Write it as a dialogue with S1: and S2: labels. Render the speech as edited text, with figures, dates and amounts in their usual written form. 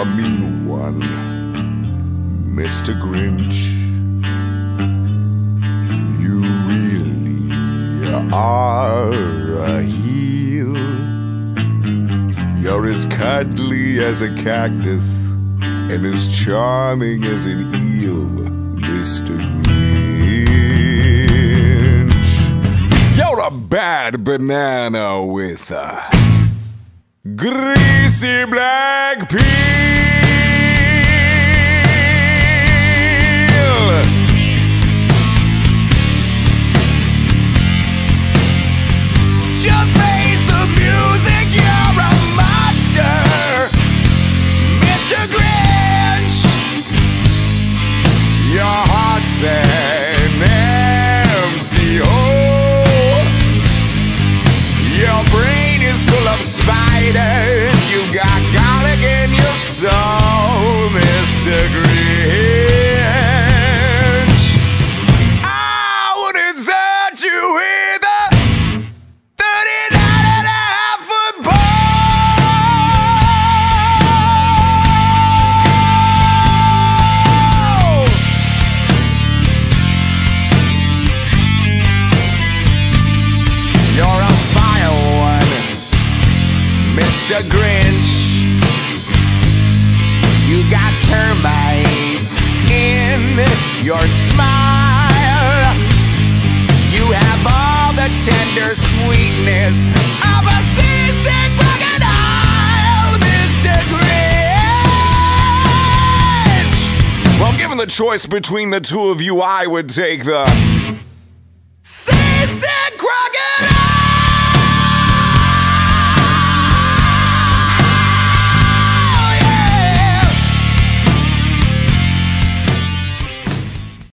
S1: a mean one, Mr. Grinch. You really are a heel. You're as cuddly as a cactus and as charming as an eel, Mr. Grinch. You're a bad banana with a greasy black peel. Just face the music, you're a monster, Mr. Grinch. Your heart's an empty hole. Your brain is full of spiders. You got garlic in your soul, Mr. Grinch. I wouldn't touch you with a 39.5-foot pole. You're a vile one, Mr. Grinch. You got termites in your smile. You have all the tender sweetness of a seasick crocodile, Mr. Grinch. Well, given the choice between the two of you, I would take the seasick